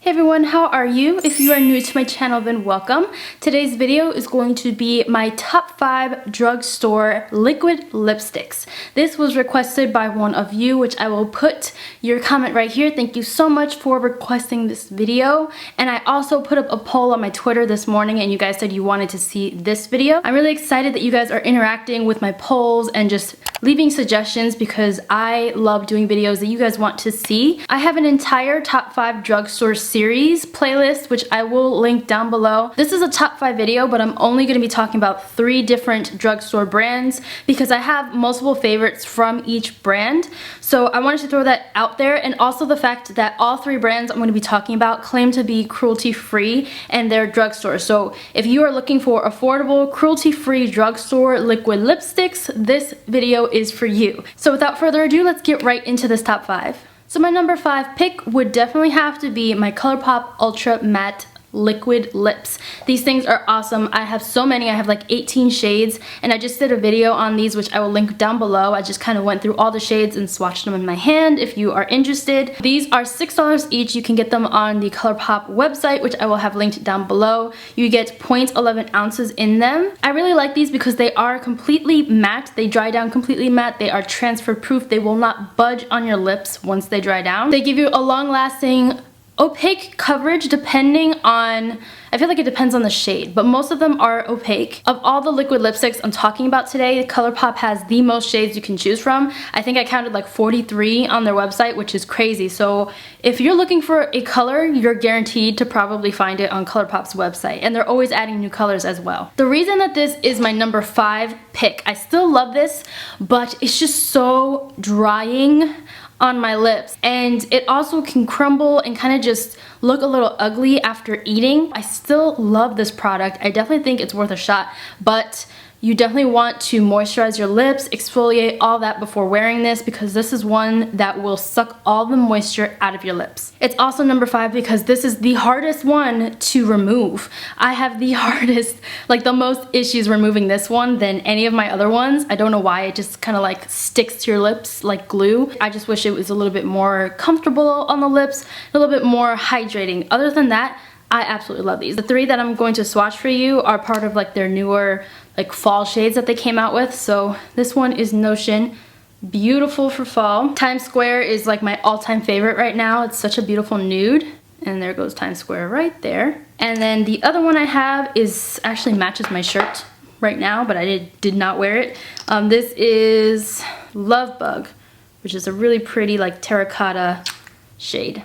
Hey everyone, how are you? If you are new to my channel, then welcome. Today's video is going to be my top 5 drugstore liquid lipsticks. This was requested by one of you, which I will put your comment right here. Thank you so much for requesting this video. And I also put up a poll on my Twitter this morning and you guys said you wanted to see this video. I'm really excited that you guys are interacting with my polls and just leaving suggestions because I love doing videos that you guys want to see. I have an entire top 5 drugstore series playlist, which I will link down below. This is a top 5 video, but I'm only going to be talking about 3 different drugstore brands because I have multiple favorites from each brand. So I wanted to throw that out there, and also the fact that all 3 brands I'm going to be talking about claim to be cruelty-free and they're drugstore. So if you are looking for affordable, cruelty-free drugstore liquid lipsticks, this video is for you. So without further ado, let's get right into this top 5. So my number 5 pick would definitely have to be my Colourpop Ultra Matte liquid lips. These things are awesome. I have so many. I have like 18 shades, and I just did a video on these, which I will link down below. I just kind of went through all the shades and swatched them in my hand if you are interested. These are $6 each. You can get them on the Colourpop website, which I will have linked down below. You get 0.11 ounces in them. I really like these because they are completely matte. They dry down completely matte. They are transfer proof. They will not budge on your lips once they dry down. They give you a long-lasting opaque coverage depending on, I feel like it depends on the shade, but most of them are opaque. Of all the liquid lipsticks I'm talking about today, Colourpop has the most shades you can choose from. I think I counted like 43 on their website, which is crazy. So if you're looking for a color, you're guaranteed to probably find it on Colourpop's website, and they're always adding new colors as well. The reason that this is my number 5 pick, I still love this, but it's just so drying on my lips, and it also can crumble and kind of just look a little ugly after eating. I still love this product. I definitely think it's worth a shot, but you definitely want to moisturize your lips, exfoliate, all that before wearing this, because this is one that will suck all the moisture out of your lips. It's also number 5 because this is the hardest one to remove. I have the hardest, like the most issues removing this one than any of my other ones. I don't know why, it just kind of like sticks to your lips like glue. I just wish it was a little bit more comfortable on the lips, a little bit more hydrating. Other than that, I absolutely love these. The 3 that I'm going to swatch for you are part of like their newer like fall shades that they came out with. So this one is Notion, beautiful for fall. Times Square is like my all-time favorite right now. It's such a beautiful nude, and there goes Times Square right there. And then the other one I have is actually matches my shirt right now, but I did not wear it. This is Love Bug, which is a really pretty like terracotta shade.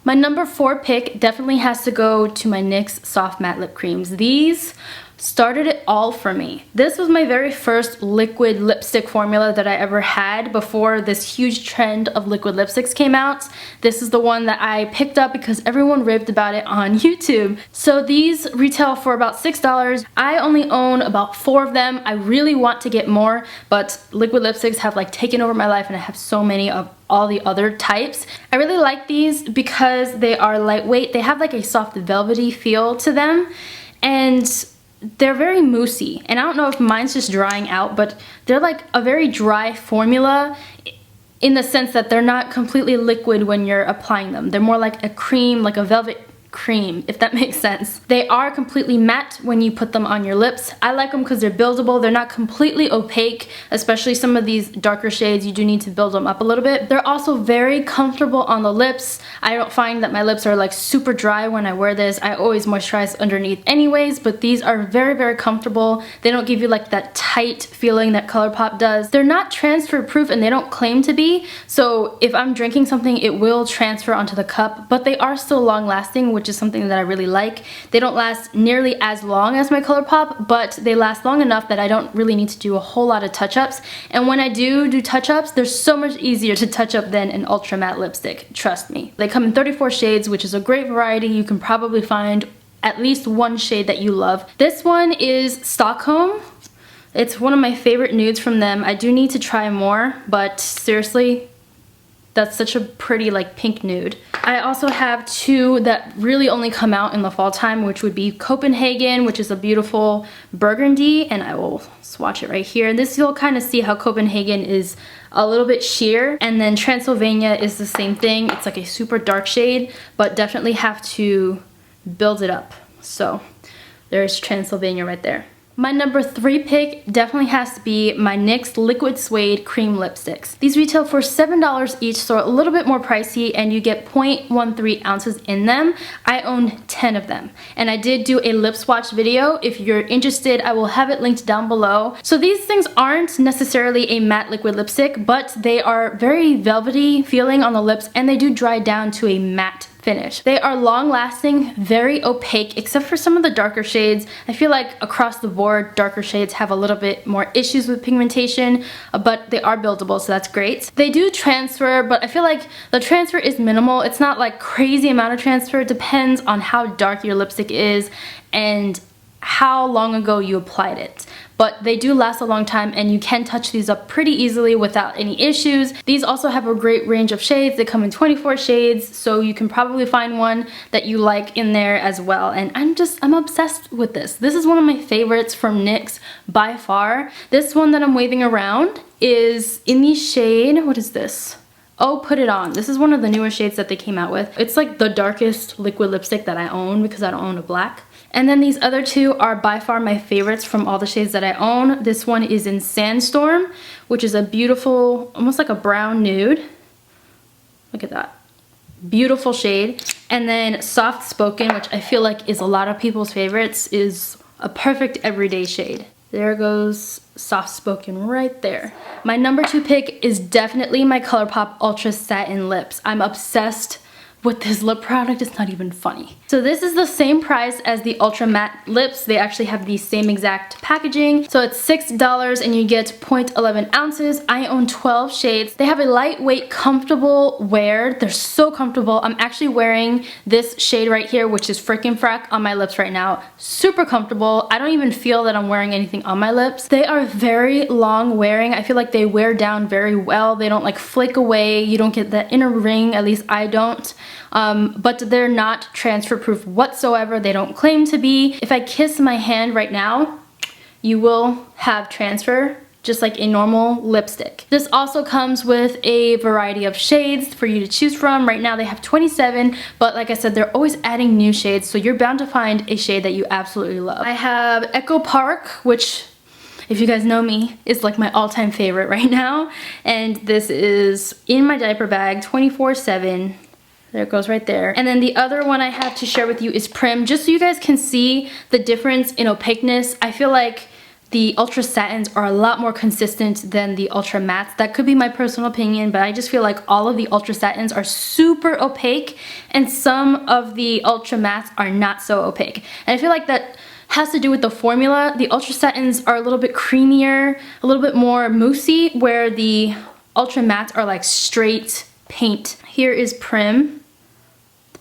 My number 4 pick definitely has to go to my NYX Soft Matte Lip Creams. These started it all for me. This was my very first liquid lipstick formula that I ever had before this huge trend of liquid lipsticks came out. This is the one that I picked up because everyone raved about it on YouTube. So these retail for about $6. I only own about 4 of them. I really want to get more, but liquid lipsticks have like taken over my life, and I have so many of all the other types. I really like these because they are lightweight. They have like a soft velvety feel to them, and they're very moussey, and I don't know if mine's just drying out, but they're like a very dry formula in the sense that they're not completely liquid when you're applying them. They're more like a cream, like a velvet cream, if that makes sense. They are completely matte when you put them on your lips. I like them because they're buildable. They're not completely opaque, especially some of these darker shades. You do need to build them up a little bit. They're also very comfortable on the lips. I don't find that my lips are like super dry when I wear this. I always moisturize underneath anyways, but these are very, very comfortable. They don't give you like that tight feeling that Colourpop does. They're not transfer proof, and they don't claim to be, so if I'm drinking something, it will transfer onto the cup, but they are still long lasting, which is something that I really like. They don't last nearly as long as my Colourpop, but they last long enough that I don't really need to do a whole lot of touch-ups. And when I do touch-ups, they're so much easier to touch up than an ultra matte lipstick, trust me. They come in 34 shades, which is a great variety. You can probably find at least one shade that you love. This one is Stockholm. It's one of my favorite nudes from them. I do need to try more, but seriously, That's such a pretty like pink nude. I also have two that really only come out in the fall time, which would be Copenhagen, which is a beautiful burgundy, and I will swatch it right here. And this, you'll kind of see how Copenhagen is a little bit sheer, and then Transylvania is the same thing. It's like a super dark shade, but definitely have to build it up. So there's Transylvania right there. My number 3 pick definitely has to be my NYX Liquid Suede Cream Lipsticks. These retail for $7 each, so a little bit more pricey, and you get 0.13 ounces in them. I own 10 of them, and I did do a lip swatch video. If you're interested, I will have it linked down below. So these things aren't necessarily a matte liquid lipstick, but they are very velvety feeling on the lips, and they do dry down to a matte finish. They are long lasting, very opaque, except for some of the darker shades. I feel like across the board, darker shades have a little bit more issues with pigmentation, but they are buildable, so that's great. They do transfer, but I feel like the transfer is minimal. It's not like crazy amount of transfer. It depends on how dark your lipstick is and how long ago you applied it. But they do last a long time, and you can touch these up pretty easily without any issues. These also have a great range of shades. They come in 24 shades, so you can probably find one that you like in there as well. And I'm obsessed with this. This is one of my favorites from NYX by far. This one that I'm waving around is in the shade, what is this? Oh, Put It On. This is one of the newer shades that they came out with. It's like the darkest liquid lipstick that I own because I don't own a black. And then these other two are by far my favorites from all the shades that I own. This one is in Sandstorm, which is a beautiful, almost like a brown nude. Look at that. Beautiful shade. And then Soft Spoken, which I feel like is a lot of people's favorites, is a perfect everyday shade. There goes Soft Spoken right there. My number 2 pick is definitely my Colourpop Ultra Satin Lips. I'm obsessed with this lip product. It's not even funny. So this is the same price as the Ultra Matte Lips. They actually have the same exact packaging. So it's $6 and you get 0.11 ounces. I own 12 shades. They have a lightweight, comfortable wear. They're so comfortable. I'm actually wearing this shade right here, which is Frickin' Frack, on my lips right now. Super comfortable. I don't even feel that I'm wearing anything on my lips. They are very long wearing. I feel like they wear down very well. They don't like flake away. You don't get that inner ring, at least I don't. But they're not transfer proof whatsoever. They don't claim to be. If I kiss my hand right now, you will have transfer, just like a normal lipstick. This also comes with a variety of shades for you to choose from. Right now they have 27, but like I said, they're always adding new shades, so you're bound to find a shade that you absolutely love. I have Echo Park, which, if you guys know me, is like my all-time favorite right now. And this is in my diaper bag 24/7. There it goes right there. And then the other one I have to share with you is Creme, just so you guys can see the difference in opaqueness. I feel like the Ultra Satins are a lot more consistent than the Ultra Mattes. That could be my personal opinion, but I just feel like all of the Ultra Satins are super opaque, and some of the Ultra Mattes are not so opaque. And I feel like that has to do with the formula. The Ultra Satins are a little bit creamier, a little bit more moussey, where the Ultra Mattes are like straight paint. Here is Creme.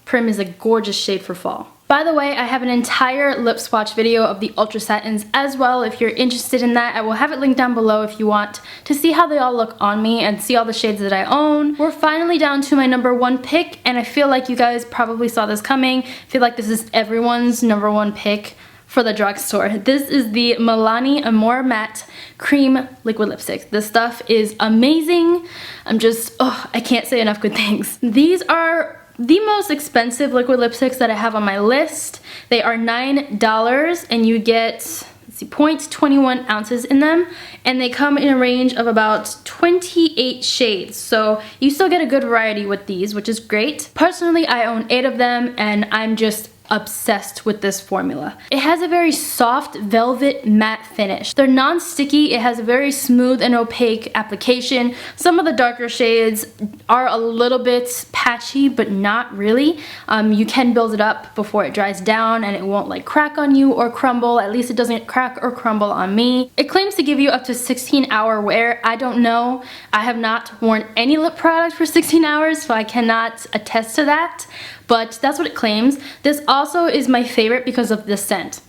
Creme is a gorgeous shade for fall. By the way, I have an entire lip swatch video of the Ultra Satins as well. If you're interested in that, I will have it linked down below if you want to see how they all look on me and see all the shades that I own. We're finally down to my number 1 pick, and I feel like you guys probably saw this coming. I feel like this is everyone's number 1 pick for the drugstore. This is the Milani Amore Matte Cream Liquid Lipstick. This stuff is amazing. I can't say enough good things. These are the most expensive liquid lipsticks that I have on my list. They are $9 and you get, let's see, 0.21 ounces in them, and they come in a range of about 28 shades. So you still get a good variety with these, which is great. Personally, I own 8 of them and I'm just obsessed with this formula. It has a very soft velvet matte finish. They're non-sticky. It has a very smooth and opaque application. Some of the darker shades are a little bit patchy, but not really. You can build it up before it dries down and it won't like crack on you or crumble. At least it doesn't crack or crumble on me. It claims to give you up to 16-hour wear. I don't know. I have not worn any lip product for 16 hours, so I cannot attest to that. But that's what it claims. This also is my favorite because of the scent.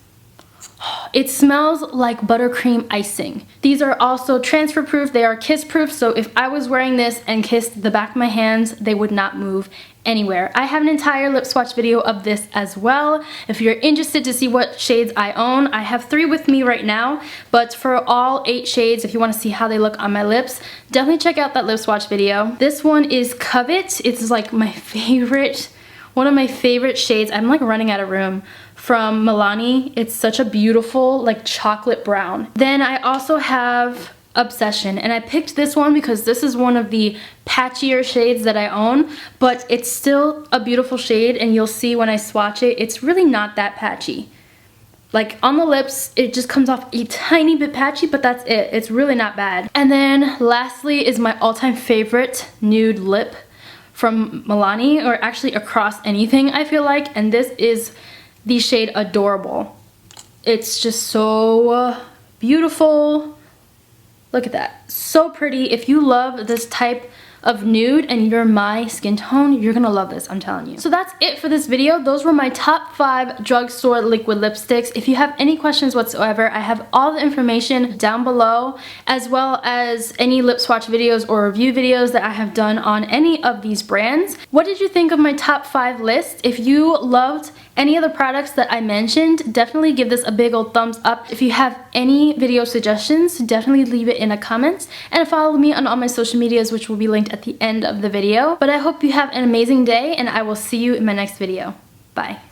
It smells like buttercream icing. These are also transfer proof, they are kiss proof, so if I was wearing this and kissed the back of my hands, they would not move anywhere. I have an entire lip swatch video of this as well. If you're interested to see what shades I own, I have 3 with me right now, but for all 8 shades, if you want to see how they look on my lips, definitely check out that lip swatch video. This one is Covet. It's like my favorite, one of my favorite shades. I'm like running out of room. From Milani. It's such a beautiful like chocolate brown. Then I also have Obsession, and I picked this one because this is one of the patchier shades that I own, but it's still a beautiful shade, and you'll see when I swatch it, it's really not that patchy. Like on the lips, it just comes off a tiny bit patchy, but that's it. It's really not bad. And then lastly is my all-time favorite nude lip from Milani, or actually across anything, I feel like, and this is the shade Adorable. It's just so beautiful. Look at that. So pretty. If you love this type of nude and you're my skin tone, you're gonna love this, I'm telling you. So that's it for this video. Those were my top 5 drugstore liquid lipsticks. If you have any questions whatsoever, I have all the information down below, as well as any lip swatch videos or review videos that I have done on any of these brands. What did you think of my top 5 list? If you loved any of the products that I mentioned, definitely give this a big old thumbs up. If you have any video suggestions, definitely leave it in the comments, and follow me on all my social medias, which will be linked at the end of the video. But I hope you have an amazing day, and I will see you in my next video. Bye.